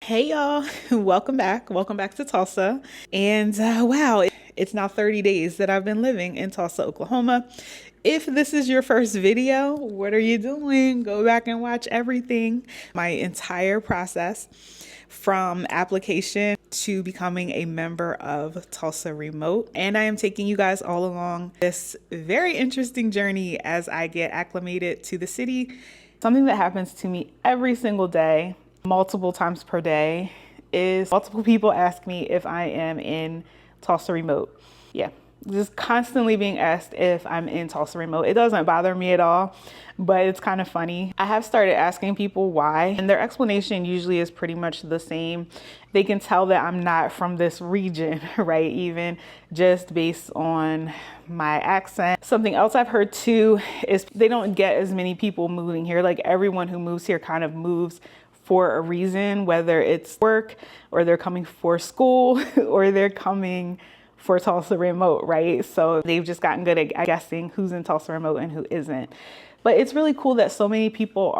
Hey y'all, welcome back. Welcome back to Tulsa. And wow, it's now 30 days that I've been living in Tulsa, Oklahoma. If this is your first video, what are you doing? Go back and watch everything. My entire process from application to becoming a member of Tulsa Remote. And I am taking you guys all along this very interesting journey as I get acclimated to the city. Something that happens to me every single day, multiple times per day, is multiple people ask me if I am in Tulsa Remote. Yeah, just constantly being asked if I'm in Tulsa Remote. It doesn't bother me at all, but it's kind of funny. I have started asking people why, and their explanation usually is pretty much the same. They can tell that I'm not from this region, right? Even just based on my accent. Something else I've heard too is they don't get as many people moving here. Like everyone who moves here kind of moves for a reason, whether it's work or they're coming for school or they're coming for Tulsa Remote, right? So they've just gotten good at guessing who's in Tulsa Remote and who isn't. But it's really cool that so many people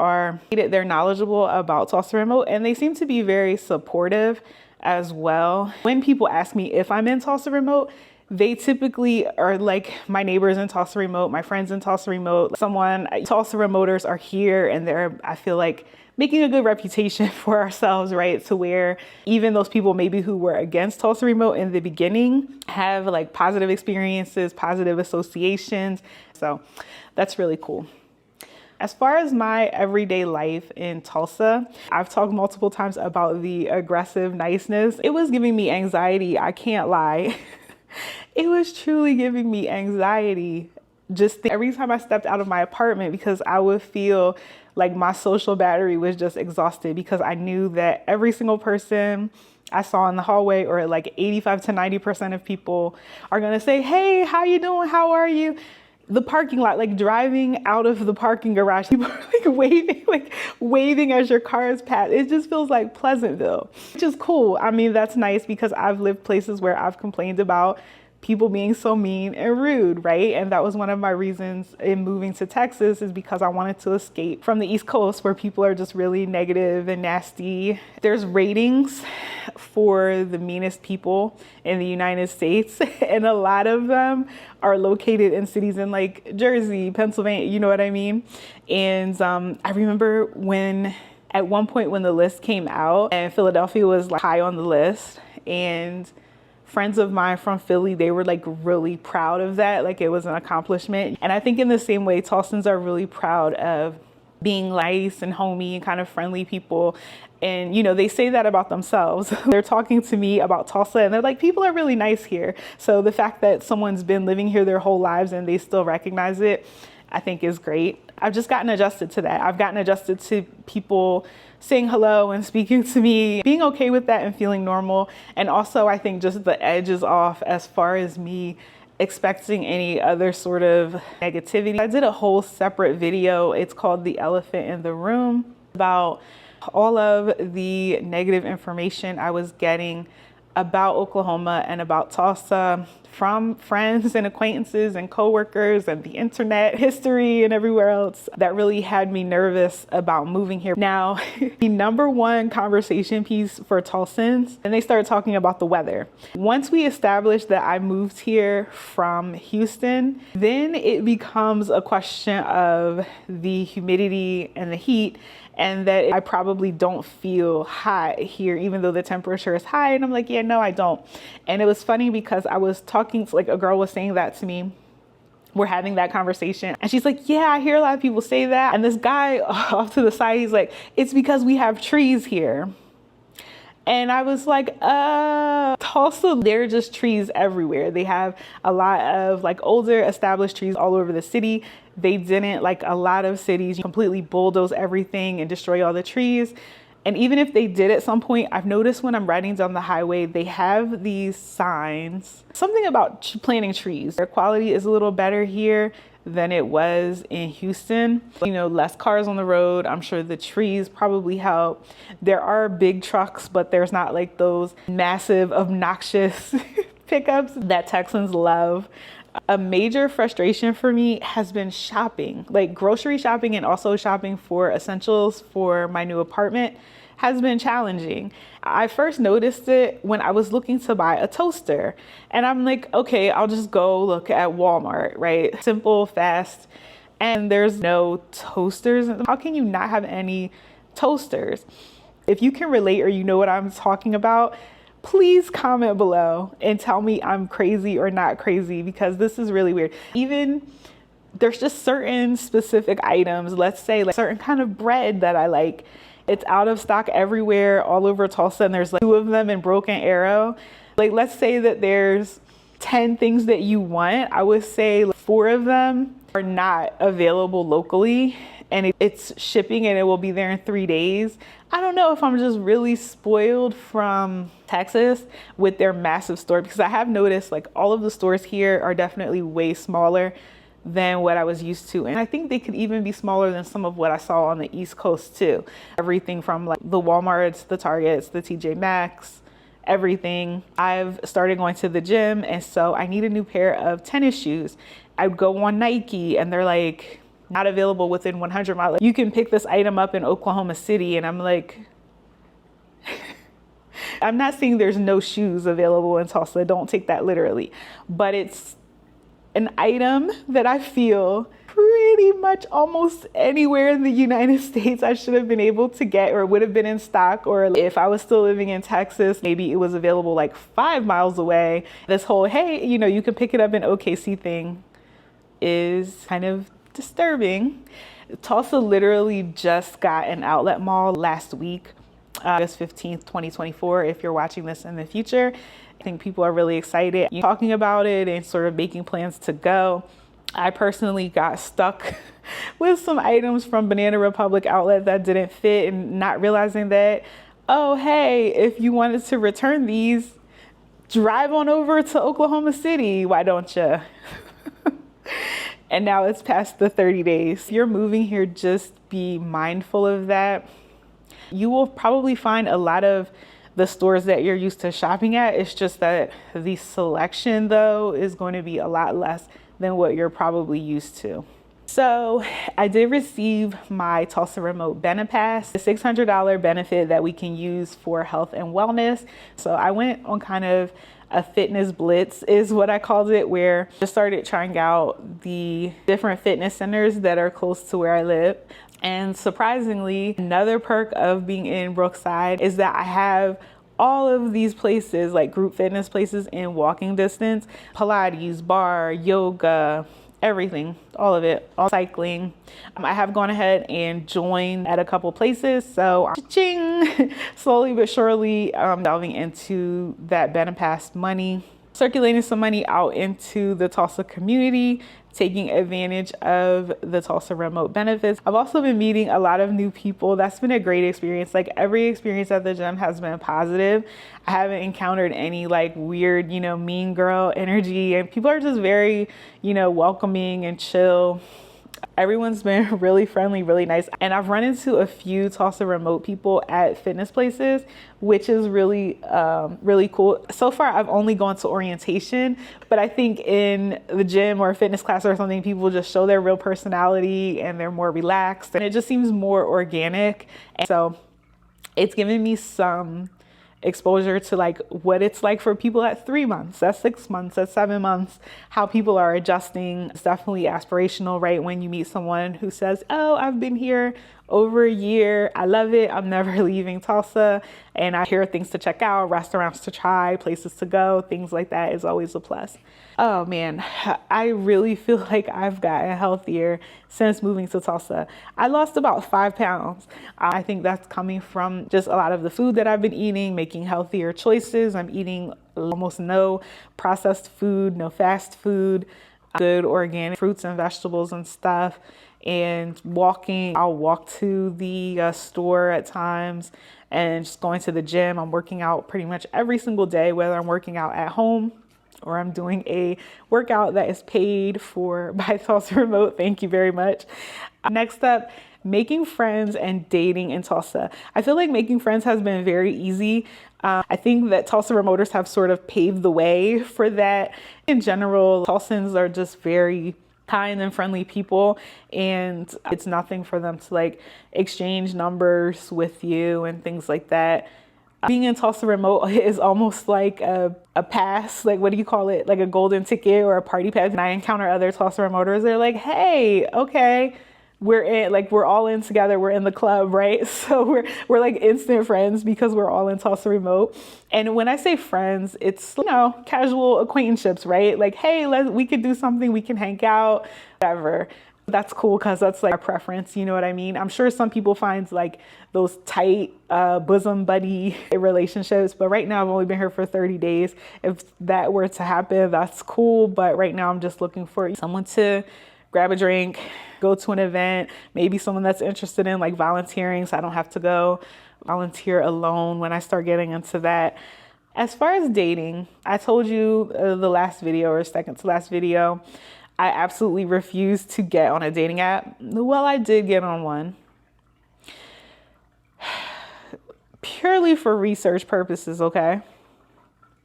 they're knowledgeable about Tulsa Remote, and they seem to be very supportive as well. When people ask me if I'm in Tulsa Remote, they typically are like my neighbors in Tulsa Remote, my friends in Tulsa Remote, Tulsa Remoters are here, and they're, I feel like, making a good reputation for ourselves, right? To where even those people maybe who were against Tulsa Remote in the beginning have like positive experiences, positive associations. So that's really cool. As far as my everyday life in Tulsa, I've talked multiple times about the aggressive niceness. It was giving me anxiety, I can't lie. It was truly giving me anxiety just every time I stepped out of my apartment, because I would feel like my social battery was just exhausted, because I knew that every single person I saw in the hallway, or like 85 to 90% of people, are gonna say, "Hey, how you doing? How are you?" The parking lot, like driving out of the parking garage, people are like waving as your car is passed. It just feels like Pleasantville, which is cool. I mean, that's nice, because I've lived places where I've complained about people being so mean and rude, right? And that was one of my reasons in moving to Texas, is because I wanted to escape from the East Coast, where people are just really negative and nasty. There's ratings for the meanest people in the United States, and a lot of them are located in cities in like Jersey, Pennsylvania, you know what I mean? And I remember at one point when the list came out and Philadelphia was like high on the list, and friends of mine from Philly, they were like really proud of that. Like it was an accomplishment. And I think in the same way, Tulsans are really proud of being nice and homey and kind of friendly people. And, you know, they say that about themselves. They're talking to me about Tulsa and they're like, people are really nice here. So the fact that someone's been living here their whole lives and they still recognize it, I think is great. I've just gotten adjusted to that. I've gotten adjusted to people saying hello and speaking to me, being okay with that and feeling normal. And also, I think just the edge is off as far as me expecting any other sort of negativity. I did a whole separate video. It's called The Elephant in the Room, about all of the negative information I was getting about Oklahoma and about Tulsa from friends and acquaintances and coworkers and the internet, history and everywhere else, that really had me nervous about moving here. Now, the number one conversation piece for Tulsans, and they started talking about the weather. Once we established that I moved here from Houston, then it becomes a question of the humidity and the heat, and that I probably don't feel hot here, even though the temperature is high. And I'm like, yeah, no, I don't. And it was funny because I was talking to, like, a girl was saying that to me. We're having that conversation. And she's like, yeah, I hear a lot of people say that. And this guy off to the side, he's like, it's because we have trees here. And I was like, Tulsa, there are just trees everywhere. They have a lot of like older established trees all over the city. They didn't, like a lot of cities, completely bulldoze everything and destroy all the trees. And even if they did at some point, I've noticed when I'm riding down the highway, they have these signs, something about planting trees. Their quality is a little better here than it was in Houston. You know, less cars on the road. I'm sure the trees probably help. There are big trucks, but there's not like those massive, obnoxious pickups that Texans love. A major frustration for me has been shopping, like grocery shopping and also shopping for essentials for my new apartment has been challenging. I first noticed it when I was looking to buy a toaster. And I'm like, okay, I'll just go look at Walmart, right? Simple, fast, and there's no toasters. How can you not have any toasters? If you can relate or you know what I'm talking about, please comment below and tell me I'm crazy or not crazy, because this is really weird. Even there's just certain specific items, let's say like certain kind of bread that I like. It's out of stock everywhere, all over Tulsa, and there's like 2 of them in Broken Arrow. Like, let's say that there's 10 things that you want. I would say like 4 of them are not available locally, and it's shipping and it will be there in 3 days. I don't know if I'm just really spoiled from Texas with their massive store, because I have noticed like all of the stores here are definitely way smaller than what I was used to. And I think they could even be smaller than some of what I saw on the East Coast too. Everything from like the Walmarts, the Targets, the TJ Maxx, everything. I've started going to the gym, and so I need a new pair of tennis shoes. I would go on Nike and they're like not available within 100 miles. You can pick this item up in Oklahoma City, and I'm like, I'm not saying there's no shoes available in Tulsa, don't take that literally, but it's an item that I feel pretty much almost anywhere in the United States I should have been able to get, or would have been in stock. Or if I was still living in Texas, maybe it was available like 5 miles away. This whole, hey, you know, you can pick it up in OKC thing is kind of disturbing. Tulsa literally just got an outlet mall last week, August 15th, 2024. If you're watching this in the future, I think people are really excited talking about it and sort of making plans to go. I personally got stuck with some items from Banana Republic outlet that didn't fit, and not realizing that, oh, hey, if you wanted to return these, drive on over to Oklahoma City. Why don't you? And now it's past the 30 days. If you're moving here, just be mindful of that. You will probably find a lot of the stores that you're used to shopping at. It's just that the selection though is going to be a lot less than what you're probably used to. So I did receive my Tulsa Remote Benepass, a $600 benefit that we can use for health and wellness. So I went on kind of a fitness blitz is what I called it, where I just started trying out the different fitness centers that are close to where I live. And surprisingly, another perk of being in Brookside is that I have all of these places, like group fitness places, in walking distance: Pilates, bar, yoga, everything, all of it, all cycling. I have gone ahead and joined at a couple places. So cha-ching, slowly but surely delving into that Benepass money, circulating some money out into the Tulsa community, taking advantage of the Tulsa Remote benefits. I've also been meeting a lot of new people. That's been a great experience. Like, every experience at the gym has been positive. I haven't encountered any like weird, you know, mean girl energy, and people are just very, you know, welcoming and chill. Everyone's been really friendly, really nice. And I've run into a few Tulsa Remote people at fitness places, which is really, really cool. So far, I've only gone to orientation, but I think in the gym or a fitness class or something, people just show their real personality and they're more relaxed, and it just seems more organic. And so it's given me some exposure to like what it's like for people at 3 months, at 6 months, at 7 months, how people are adjusting. It's definitely aspirational, right? When you meet someone who says, oh, I've been here over a year, I love it, I'm never leaving Tulsa, and I hear things to check out, restaurants to try, places to go, things like that is always a plus. Oh man, I really feel like I've gotten healthier since moving to Tulsa. I lost about 5 pounds. I think that's coming from just a lot of the food that I've been eating, making healthier choices. I'm eating almost no processed food, no fast food, good organic fruits and vegetables and stuff. And walking, I'll walk to the store at times, and just going to the gym. I'm working out pretty much every single day, whether I'm working out at home or I'm doing a workout that is paid for by Tulsa Remote. Thank you very much. Next up, making friends and dating in Tulsa. I feel like making friends has been very easy. I think that Tulsa Remoters have sort of paved the way for that. In general, Tulsans are just very kind and friendly people, and it's nothing for them to like exchange numbers with you and things like that. Being in Tulsa Remote is almost like a pass, like what do you call it? Like a golden ticket or a party pass. And I encounter other Tulsa Remoters, they're like, hey, okay, we're all in together, we're in the club, right? So we're like instant friends because we're all in Tulsa Remote. And when I say friends, it's, you know, casual acquaintanceships, right? Like, hey, we could do something, we can hang out, whatever. That's cool because that's like our preference, you know what I mean? I'm sure some people find like those tight bosom buddy relationships, but right now I've only been here for 30 days. If that were to happen, that's cool. But right now I'm just looking for someone to grab a drink, go to an event, maybe someone that's interested in like volunteering so I don't have to go volunteer alone when I start getting into that. As far as dating, I told you the last video or second to last video, I absolutely refuse to get on a dating app. Well, I did get on one. Purely for research purposes, okay?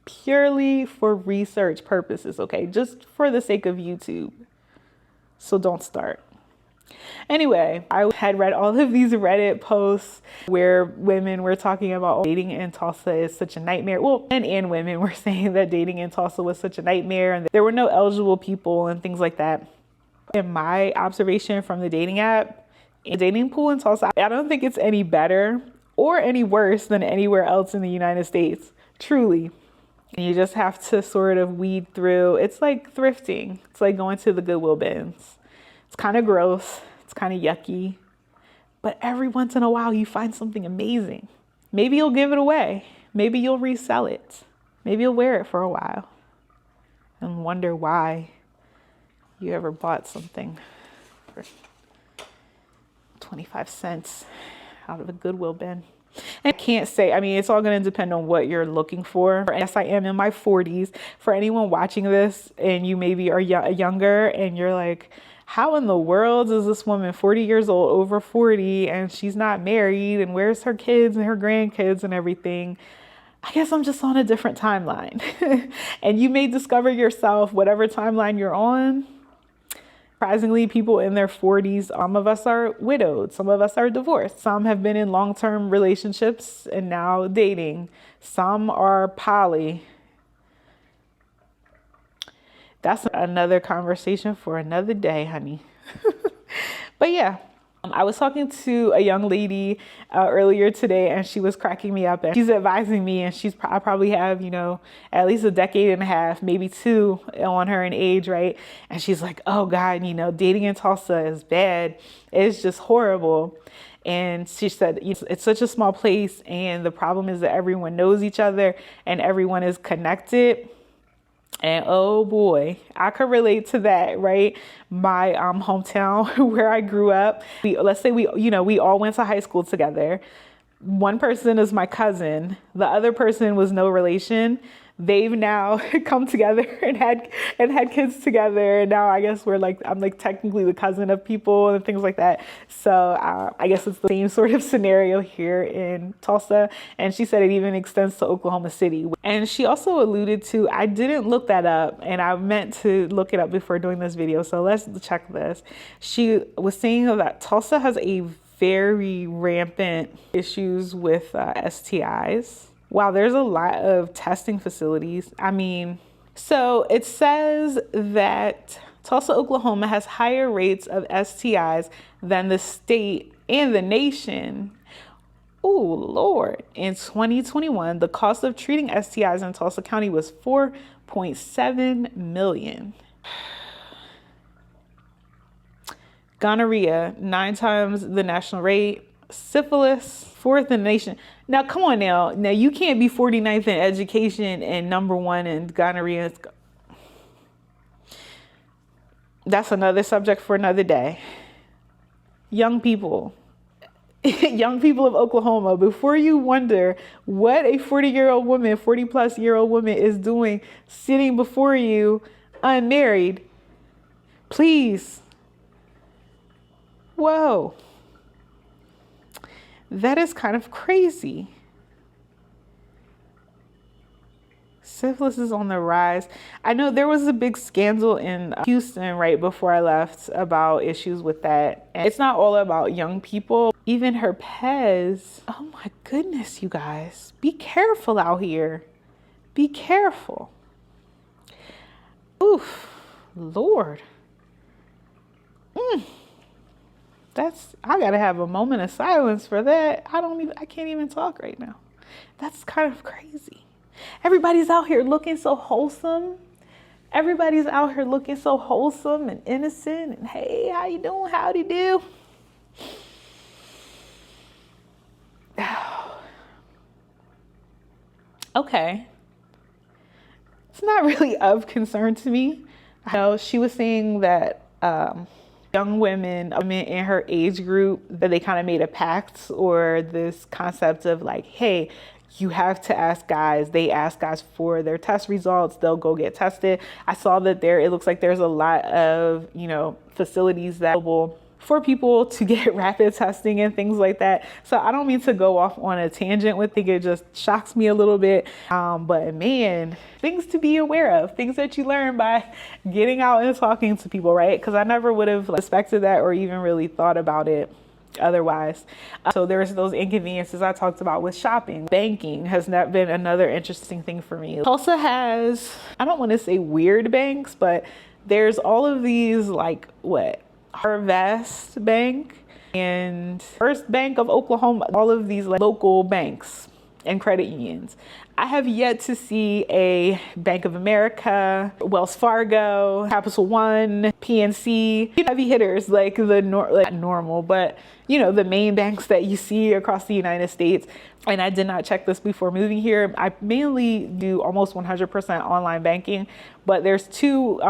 Purely for research purposes, okay? Just for the sake of YouTube. So don't start. Anyway, I had read all of these Reddit posts where women were talking about dating in Tulsa is such a nightmare. Well, men and women were saying that dating in Tulsa was such a nightmare and there were no eligible people and things like that. In my observation from the dating app, the dating pool in Tulsa, I don't think it's any better or any worse than anywhere else in the United States, truly. And you just have to sort of weed through. It's like thrifting. It's like going to the Goodwill bins. It's kind of gross. It's kind of yucky. But every once in a while, you find something amazing. Maybe you'll give it away. Maybe you'll resell it. Maybe you'll wear it for a while and wonder why you ever bought something for 25 cents out of a Goodwill bin. And I can't say, I mean, it's all going to depend on what you're looking for. Yes, I am in my 40s. For anyone watching this and you maybe are younger and you're like, how in the world is this woman 40 years old, over 40, and she's not married, and where's her kids and her grandkids and everything? I guess I'm just on a different timeline. And you may discover yourself, whatever timeline you're on. Surprisingly, people in their 40s, some of us are widowed, some of us are divorced, some have been in long-term relationships and now dating, some are poly. That's another conversation for another day, honey. But yeah, I was talking to a young lady earlier today and she was cracking me up and she's advising me, and I probably have, you know, at least a decade and a half, maybe two on her in age, right? And she's like, oh God, you know, dating in Tulsa is bad. It's just horrible. And she said, it's such a small place and the problem is that everyone knows each other and everyone is connected. And oh boy, I could relate to that, right? My hometown where I grew up, let's say we all went to high school together. One person is my cousin. The other person was no relation. They've now come together and had kids together. And now I guess I'm like technically the cousin of people and things like that. So I guess it's the same sort of scenario here in Tulsa. And she said it even extends to Oklahoma City. And she also alluded to, I didn't look that up and I meant to look it up before doing this video. So let's check this. She was saying that Tulsa has a very rampant issues with STIs. Wow, there's a lot of testing facilities. I mean, so it says that Tulsa, Oklahoma has higher rates of STIs than the state and the nation. Oh, Lord. In 2021, the cost of treating STIs in Tulsa County was $4.7 million. Gonorrhea, 9 times the national rate. Syphilis, 4th in the nation. Now, come on now. Now, you can't be 49th in education and number 1 in gonorrhea. That's another subject for another day. Young people. Young people of Oklahoma, before you wonder what a 40-year-old woman, 40-plus-year-old woman is doing sitting before you unmarried, please. Whoa. That is kind of crazy. syphilis is on the rise. I know there was a big scandal in Houston right before I left about issues with that. And it's not all about young people. Even herpes. Oh my goodness, you guys. Be careful out here. Be careful. Oof, Lord. I gotta have a moment of silence for that. I can't even talk right now. That's kind of crazy. Everybody's out here looking so wholesome. Everybody's out here looking so wholesome and innocent. And hey, how you doing? Howdy do. Okay. It's not really of concern to me. I know she was saying that young women in her age group, that they kind of made a pact or this concept of like, hey, you have to ask guys. They ask guys for their test results. They'll go get tested. I saw that it looks like there's a lot of, facilities that will for people to get rapid testing and things like that. So I don't mean to go off on a tangent with it. It just shocks me a little bit. But man, things to be aware of, things that you learn by getting out and talking to people, right? Because I never would have expected that or even really thought about it otherwise. So there's those inconveniences I talked about with shopping. Banking has not been another interesting thing for me. Tulsa has, I don't want to say weird banks, but there's all of these Harvest Bank and First Bank of Oklahoma, all of these local banks and credit unions. I have yet to see a Bank of America, Wells Fargo, Capital One, PNC, heavy hitters like normal, but the main banks that you see across the United States. And I did not check this before moving here. I mainly do almost 100% online banking, but there's two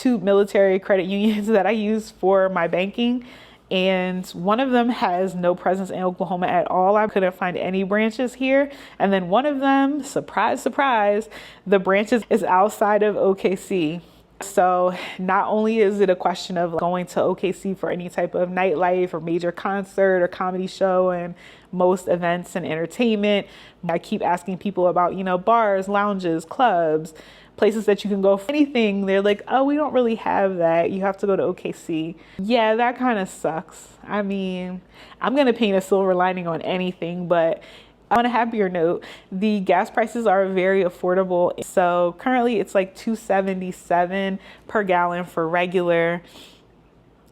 military credit unions that I use for my banking. And one of them has no presence in Oklahoma at all. I couldn't find any branches here. And then one of them, surprise, surprise, the branches is outside of OKC. So not only is it a question of going to OKC for any type of nightlife or major concert or comedy show and most events and entertainment, I keep asking people about, bars, lounges, clubs, places that you can go for anything. They're like, oh, we don't really have that. You have to go to OKC. Yeah, that kind of sucks. I mean, I'm going to paint a silver lining on anything, but on a happier note, the gas prices are very affordable. So currently it's like $2.77 per gallon for regular.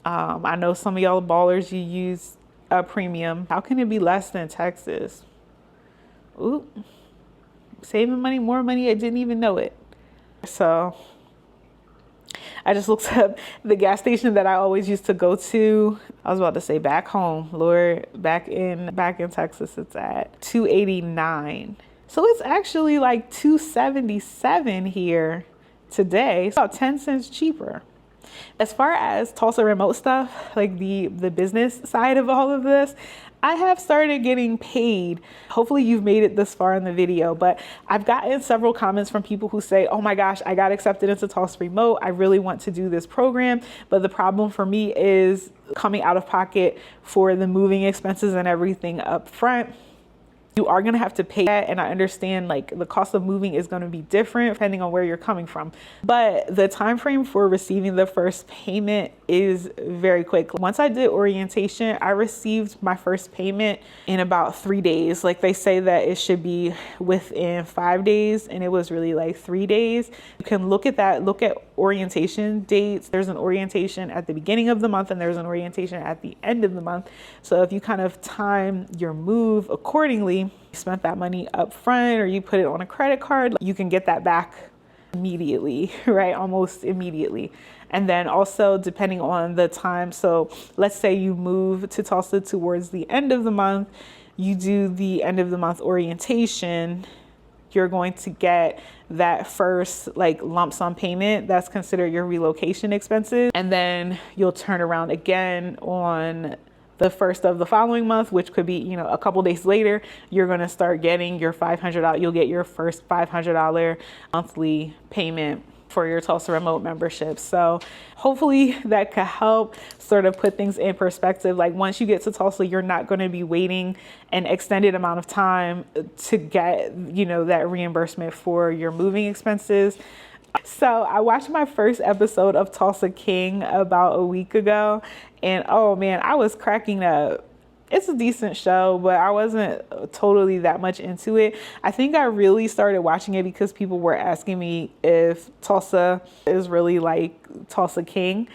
I know some of y'all ballers, you use a premium. How can it be less than Texas? Ooh, saving money, more money. I didn't even know it. So I just looked up the gas station that I always used to go to. I was about to say back home, Lord, back in Texas, it's at $2.89. So it's actually like $2.77 here today. It's about 10 cents cheaper. As far as Tulsa Remote stuff, like the business side of all of this, I have started getting paid. Hopefully you've made it this far in the video, but I've gotten several comments from people who say, oh my gosh, I got accepted into Tulsa Remote. I really want to do this program. But the problem for me is coming out of pocket for the moving expenses and everything up front. You are going to have to pay that. And I understand the cost of moving is going to be different depending on where you're coming from. But the time frame for receiving the first payment is very quick. Once I did orientation, I received my first payment in about 3 days. Like they say that it should be within 5 days, and it was really 3 days. You can look at that, look at orientation dates. There's an orientation at the beginning of the month and there's an orientation at the end of the month. So if you kind of time your move accordingly, you spent that money up front or you put it on a credit card, you can get that back immediately, right? Almost immediately. And then also depending on the time. So let's say you move to Tulsa towards the end of the month, you do the end of the month orientation, you're going to get that first lump sum payment. That's considered your relocation expenses. And then you'll turn around again on the first of the following month, which could be, a couple days later, you're going to start getting your $500. You'll get your first $500 monthly payment for your Tulsa Remote membership. So hopefully that could help sort of put things in perspective. Like once you get to Tulsa, you're not going to be waiting an extended amount of time to get, you know, that reimbursement for your moving expenses. So I watched my first episode of Tulsa King about a week ago, and oh man, I was cracking up. It's a decent show, but I wasn't totally that much into it. I think I really started watching it because people were asking me if Tulsa is really like Tulsa King.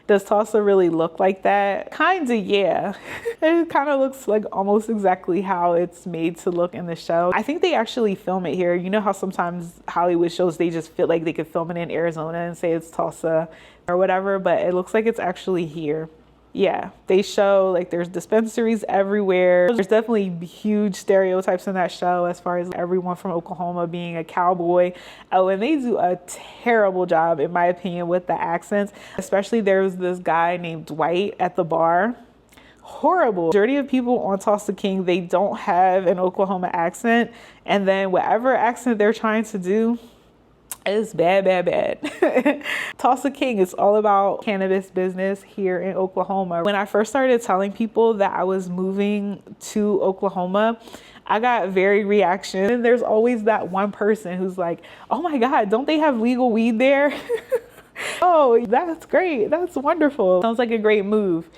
Does Tulsa really look like that? Kinda, yeah. It kind of looks like almost exactly how it's made to look in the show. I think they actually film it here. You know how sometimes Hollywood shows, they just feel like they could film it in Arizona and say it's Tulsa or whatever, but it looks like it's actually here. Yeah, they show like there's dispensaries everywhere. There's definitely huge stereotypes in that show as far as everyone from Oklahoma being a cowboy. Oh, and they do a terrible job, in my opinion, with the accents. Especially there's this guy named Dwight at the bar. Horrible. Majority of people on Tulsa King, they don't have an Oklahoma accent. And then whatever accent they're trying to do, it's bad, bad, bad. Tulsa King is all about cannabis business here in Oklahoma. When I first started telling people that I was moving to Oklahoma, I got very reaction. And there's always that one person who's like, oh my God, don't they have legal weed there? Oh, that's great. That's wonderful. Sounds like a great move.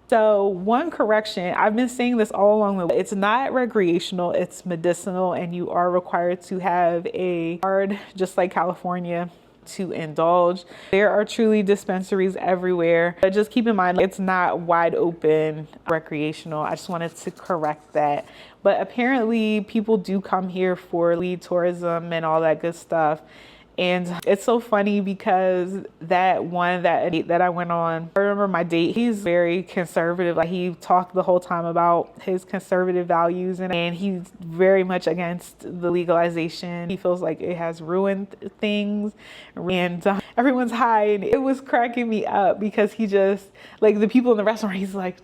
So one correction, I've been saying this all along the way, it's not recreational, it's medicinal, and you are required to have a card, just like California, to indulge. There are truly dispensaries everywhere, but just keep in mind, it's not wide open recreational. I just wanted to correct that. But apparently people do come here for lead tourism and all that good stuff. And it's so funny because that I went on, I remember my date, he's very conservative. Like he talked the whole time about his conservative values and he's very much against the legalization. He feels like it has ruined things and everyone's high, and it was cracking me up because he just, like the people in the restaurant, he's like,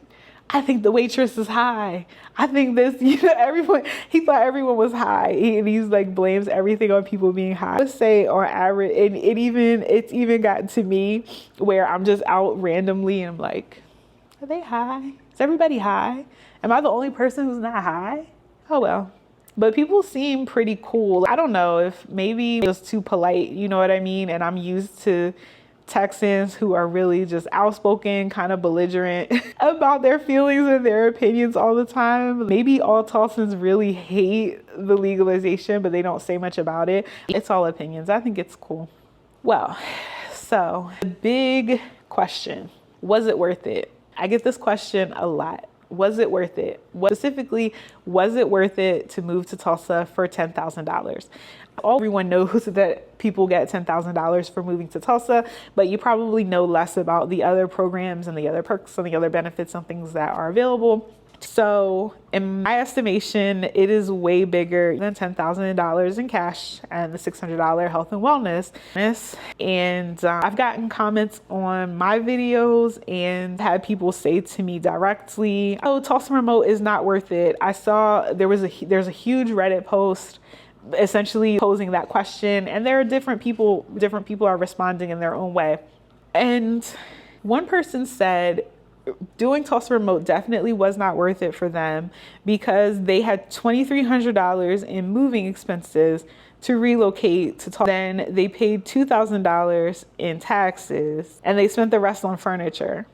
I think the waitress is high. I think this, you know, he thought everyone was high. And he's like blames everything on people being high. I would say on average, and it's even gotten to me where I'm just out randomly and I'm like, are they high? Is everybody high? Am I the only person who's not high? Oh well. But people seem pretty cool. I don't know if maybe it was too polite, you know what I mean? And I'm used to Texans who are really just outspoken, kind of belligerent about their feelings and their opinions all the time. Maybe all Tulsans really hate the legalization, but they don't say much about it. It's all opinions. I think it's cool. Well, so the big question, was it worth it? I get this question a lot. Was it worth it? Specifically, was it worth it to move to Tulsa for $10,000? Everyone knows that people get $10,000 for moving to Tulsa, but you probably know less about the other programs and the other perks and the other benefits and things that are available. So in my estimation, it is way bigger than $10,000 in cash and the $600 health and wellness. And I've gotten comments on my videos and had people say to me directly, oh, Tulsa Remote is not worth it. I saw there's a huge Reddit post essentially posing that question, and there are different people are responding in their own way. And one person said doing Tulsa Remote definitely was not worth it for them because they had $2,300 in moving expenses to relocate to Tulsa. Then they paid $2,000 in taxes and they spent the rest on furniture.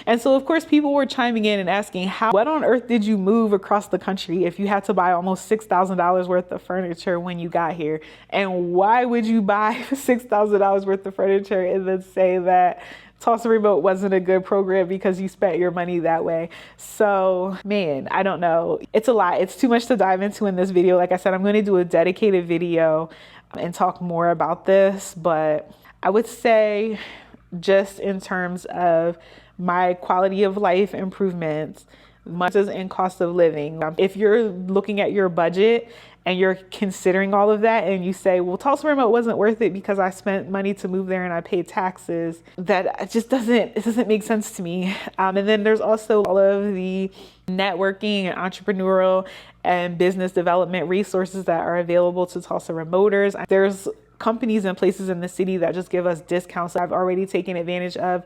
And so, of course, people were chiming in and asking, what on earth did you move across the country if you had to buy almost $6,000 worth of furniture when you got here? And why would you buy $6,000 worth of furniture and then say that Tulsa Remote wasn't a good program because you spent your money that way? So, man, I don't know. It's a lot. It's too much to dive into in this video. Like I said, I'm going to do a dedicated video and talk more about this. But I would say just in terms of my quality of life improvements, much as in cost of living. If you're looking at your budget and you're considering all of that and you say, well, Tulsa Remote wasn't worth it because I spent money to move there and I paid taxes, that just doesn't make sense to me. And then there's also all of the networking and entrepreneurial and business development resources that are available to Tulsa Remoters. There's companies and places in the city that just give us discounts. I've already taken advantage of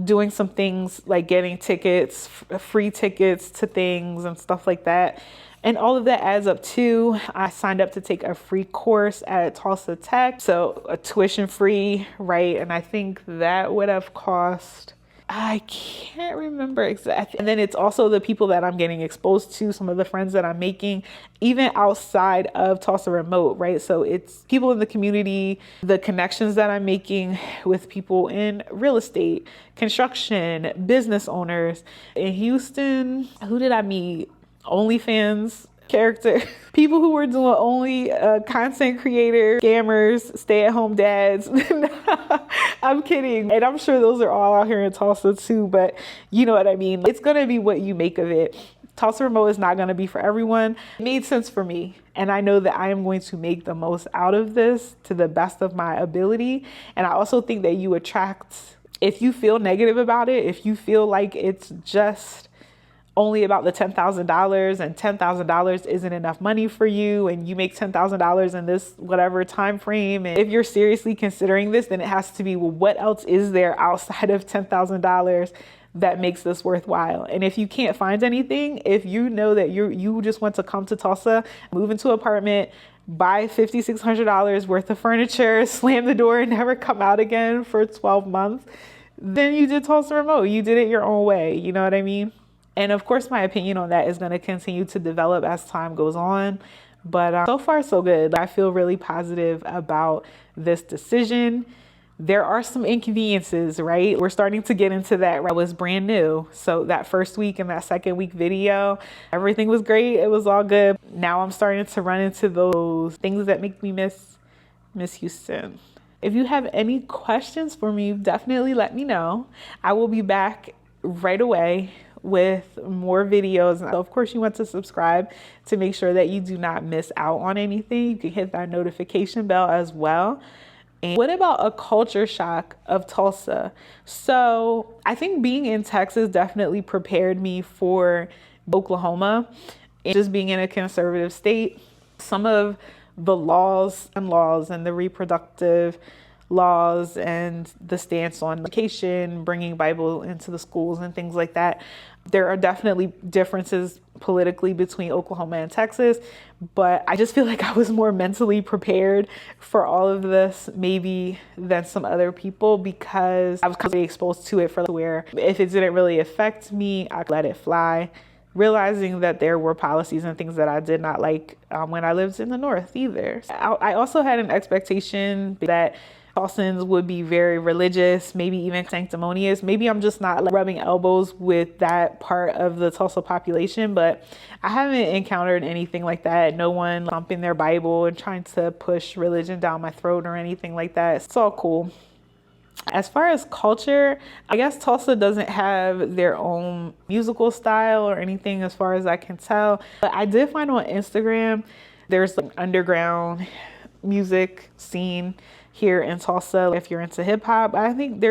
doing some things like getting tickets, free tickets to things and stuff like that. And all of that adds up too. I signed up to take a free course at Tulsa Tech, so a tuition free, right? And I think that would have cost, I can't remember exactly. And then it's also the people that I'm getting exposed to, some of the friends that I'm making, even outside of Tulsa Remote, right? So it's people in the community, the connections that I'm making with people in real estate, construction, business owners. In Houston, who did I meet? OnlyFans character, people who were doing only content creator, scammers, stay-at-home dads. I'm kidding. And I'm sure those are all out here in Tulsa too, but you know what I mean? It's going to be what you make of it. Tulsa Remote is not going to be for everyone. It made sense for me. And I know that I am going to make the most out of this to the best of my ability. And I also think that you attract, if you feel negative about it, if you feel like it's just only about the $10,000 and $10,000 isn't enough money for you and you make $10,000 in this whatever time frame, and if you're seriously considering this, then it has to be, well, what else is there outside of $10,000 that makes this worthwhile? And if you can't find anything, if you know that you just want to come to Tulsa, move into an apartment, buy $5,600 worth of furniture, slam the door and never come out again for 12 months, then you did Tulsa Remote. You did it your own way. You know what I mean? And of course, my opinion on that is going to continue to develop as time goes on. But so far, so good. I feel really positive about this decision. There are some inconveniences, right? We're starting to get into that. I was brand new. So that first week and that second week video, everything was great. It was all good. Now I'm starting to run into those things that make me miss Houston. If you have any questions for me, definitely let me know. I will be back right away with more videos. So of course, you want to subscribe to make sure that you do not miss out on anything. You can hit that notification bell as well. And what about a culture shock of Tulsa? So I think being in Texas definitely prepared me for Oklahoma, and just being in a conservative state. Some of the laws and the reproductive laws and the stance on education, bringing Bible into the schools and things like that. There are definitely differences politically between Oklahoma and Texas, but I just feel like I was more mentally prepared for all of this maybe than some other people, because I was constantly exposed to it, for where if it didn't really affect me, I let it fly, realizing that there were policies and things that I did not like when I lived in the North either. I also had an expectation that Tulsans would be very religious, maybe even sanctimonious. Maybe I'm just not rubbing elbows with that part of the Tulsa population, but I haven't encountered anything like that. No one thumping their Bible and trying to push religion down my throat or anything like that. It's all cool. As far as culture, I guess Tulsa doesn't have their own musical style or anything as far as I can tell. But I did find on Instagram, there's an underground music scene here in Tulsa if you're into hip hop. I think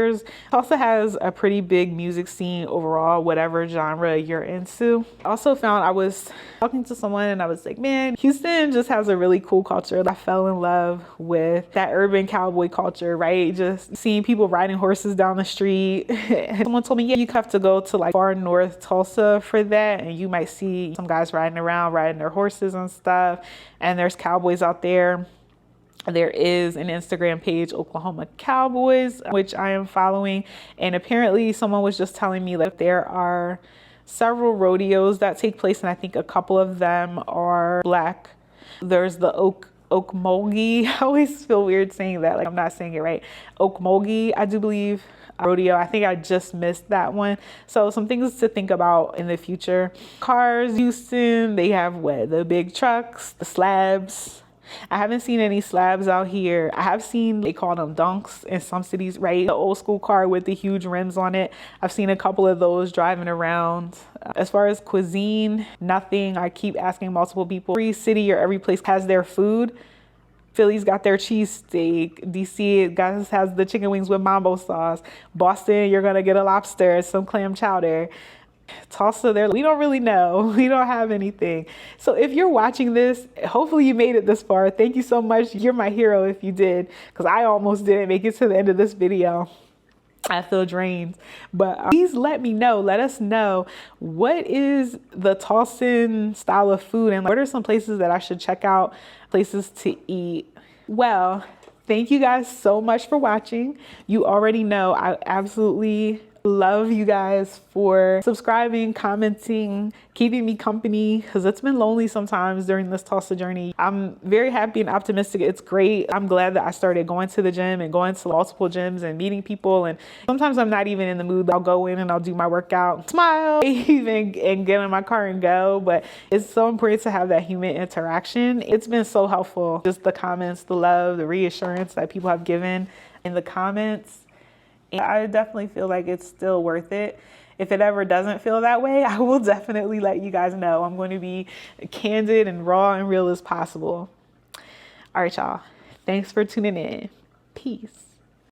Tulsa has a pretty big music scene overall, whatever genre you're into. I also found, I was talking to someone and I was like, man, Houston just has a really cool culture. I fell in love with that urban cowboy culture, right? Just seeing people riding horses down the street. And someone told me, yeah, you have to go to like far north Tulsa for that, and you might see some guys riding around, riding their horses and stuff. And there's cowboys out there. There is an Instagram page, Oklahoma Cowboys, which I am following. And apparently someone was just telling me that there are several rodeos that take place, and I think a couple of them are black. There's the Okmulgee. I always feel weird saying that, like I'm not saying it right. Okmulgee, I do believe, rodeo. I think I just missed that one. So some things to think about in the future. Cars, Houston, they have what? The big trucks, the slabs. I haven't seen any slabs out here. I have seen, they call them dunks in some cities, right? The old school car with the huge rims on it. I've seen a couple of those driving around. As far as cuisine, nothing. I keep asking multiple people. Every city or every place has their food. Philly's got their cheesesteak. DC has the chicken wings with mambo sauce. Boston, you're going to get a lobster, some clam chowder. Tulsa, we don't really know. We don't have anything. So if you're watching this, hopefully you made it this far. Thank you so much. You're my hero if you did, because I almost didn't make it to the end of this video. I feel drained, but please let me know. Let us know, what is the Tulsan style of food, and what are some places that I should check out, places to eat? Well, thank you guys so much for watching. You already know I absolutely love you guys for subscribing, commenting, keeping me company, because it's been lonely sometimes during this Tulsa journey. I'm very happy and optimistic. It's great. I'm glad that I started going to the gym and going to multiple gyms and meeting people. And sometimes I'm not even in the mood. I'll go in and I'll do my workout, smile, and get in my car and go. But it's so important to have that human interaction. It's been so helpful. Just the comments, the love, the reassurance that people have given in the comments. I definitely feel like it's still worth it. If it ever doesn't feel that way, I will definitely let you guys know. I'm going to be candid and raw and real as possible. All right, y'all. Thanks for tuning in. Peace.